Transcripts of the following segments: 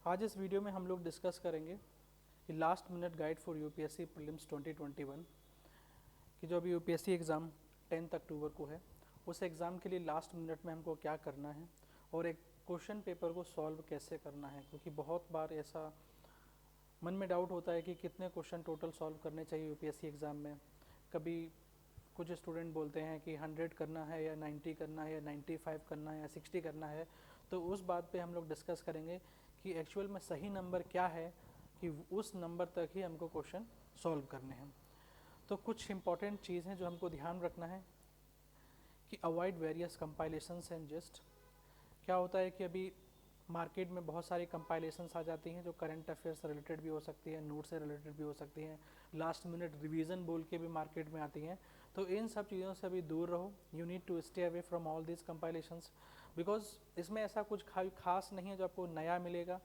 आज इस वीडियो में हम लोग डिस्कस करेंगे कि last minute guide for UPSC prelims 2021 कि जो अभी यूपीएससी एग्ज़ाम 10 अक्टूबर को है, उस एग्ज़ाम के लिए लास्ट मिनट में हमको क्या करना है और एक क्वेश्चन पेपर को सॉल्व कैसे करना है। क्योंकि बहुत बार ऐसा मन में डाउट होता है कि कितने क्वेश्चन टोटल सॉल्व करने चाहिए यूपीएससी एग्ज़ाम में। कभी कुछ स्टूडेंट बोलते हैं कि 100 करना है या 90 करना है या 95 करना है या 60 करना है। तो उस बात पे हम लोग डिस्कस करेंगे कि एक्चुअल में सही नंबर क्या है, कि उस नंबर तक ही हमको क्वेश्चन सॉल्व करने हैं। तो कुछ इंपॉर्टेंट चीज़ हैं जो हमको ध्यान रखना है कि avoid various compilations and just. क्या होता है कि अभी मार्केट में बहुत सारी कंपाइलेशंस आ जाती हैं जो करंट अफेयर से रिलेटेड भी हो सकती हैं, नोट से रिलेटेड भी हो सकती हैं, लास्ट मिनट रिवीजन बोल के भी मार्केट में आती हैं। तो इन सब चीज़ों से अभी दूर रहो। You need to stay away from all this compilations, because इसमें ऐसा कुछ खास नहीं है जो आपको नया मिलेगा।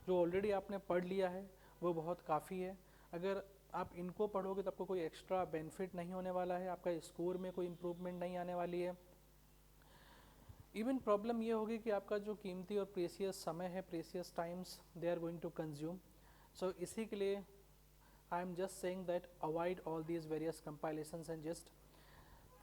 जो ऑलरेडी आपने पढ़ लिया है वो बहुत काफ़ी है। अगर आप इनको पढ़ोगे तो आपको कोई एक्स्ट्रा बेनिफिट नहीं होने वाला है, आपका स्कोर में कोई इम्प्रूवमेंट नहीं आने वाली है। इवन प्रॉब्लम ये होगी कि आपका जो कीमती और प्रेसियस समय है, precious times they are going to consume. So इसी के लिए I am just saying that avoid all these various compilations and just.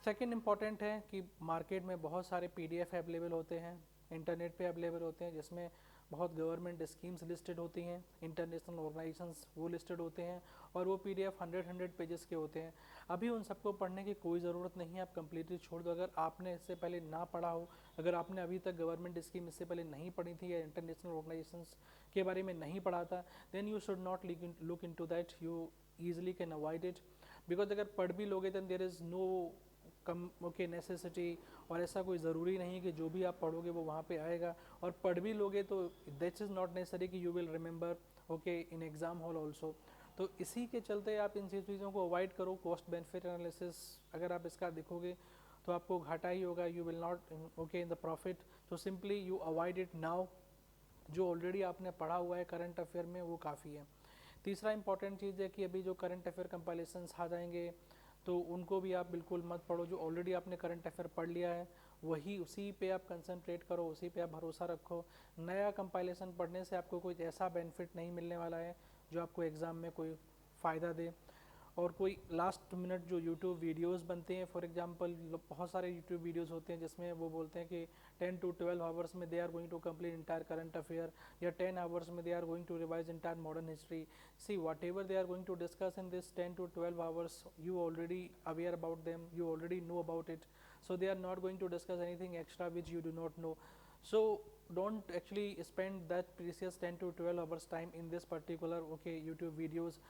Second important है कि मार्केट में बहुत सारे पीडीएफ अवेलेबल होते हैं, इंटरनेट पे अवेलेबल होते हैं, जिसमें बहुत गवर्नमेंट स्कीम्स लिस्टेड होती हैं, इंटरनेशनल ऑर्गेनाइजेशंस वो लिस्टेड होते हैं, और वो पीडीएफ 100 पेजेस के होते हैं। अभी उन सबको पढ़ने की कोई ज़रूरत नहीं है, आप कंप्लीटली छोड़ दो। अगर आपने इससे पहले ना पढ़ा हो, अगर आपने अभी तक गवर्नमेंट स्कीम इससे पहले नहीं पढ़ी थी या इंटरनेशनल ऑर्गेनाइजेशंस के बारे में नहीं पढ़ा था, then you should not look into that, you easily can avoid it. Because अगर पढ़ भी लोगे then there is no come okay necessity, और ऐसा कोई ज़रूरी नहीं है कि जो भी आप पढ़ोगे वो वहाँ पे आएगा। और पढ़ भी लोगे तो दैट इज़ नॉट नेसेसरी कि you will remember okay in exam hall also. तो इसी के चलते आप इन चीज़ों को अवॉइड करो। कॉस्ट बेनिफिट एनालिसिस अगर आप इसका देखोगे तो आपको घाटा ही होगा, you will not okay in the profit. तो simply you avoid it now. जो ऑलरेडी आपने पढ़ा हुआ है करंट अफेयर में वो काफ़ी है। तीसरा इंपॉर्टेंट चीज़ है कि अभी जो करंट अफेयर कंपाइलेशंस आ जाएंगे तो उनको भी आप बिल्कुल मत पढ़ो। जो ऑलरेडी आपने करंट अफेयर पढ़ लिया है वही उसी पे आप कंसंट्रेट करो, उसी पे आप भरोसा रखो। नया कंपाइलेशन पढ़ने से आपको कोई ऐसा बेनिफिट नहीं मिलने वाला है जो आपको एग्ज़ाम में कोई फ़ायदा दे। और कोई लास्ट मिनट जो यूट्यूब वीडियोस बनते हैं, फॉर एग्जांपल बहुत सारे यूट्यूब वीडियोस होते हैं जिसमें वो बोलते हैं कि 10 to 12 आवर्स में they are going to complete entire current affair, या 10 आवर्स में they are going to revise entire modern history. See whatever they are going to discuss in this 10 to 12 hours, you already aware about them, you already know about it, so they are not going to discuss anything extra which you do not know. So don't actually spend that precious 10 to 12 hours time in this particular okay YouTube videos,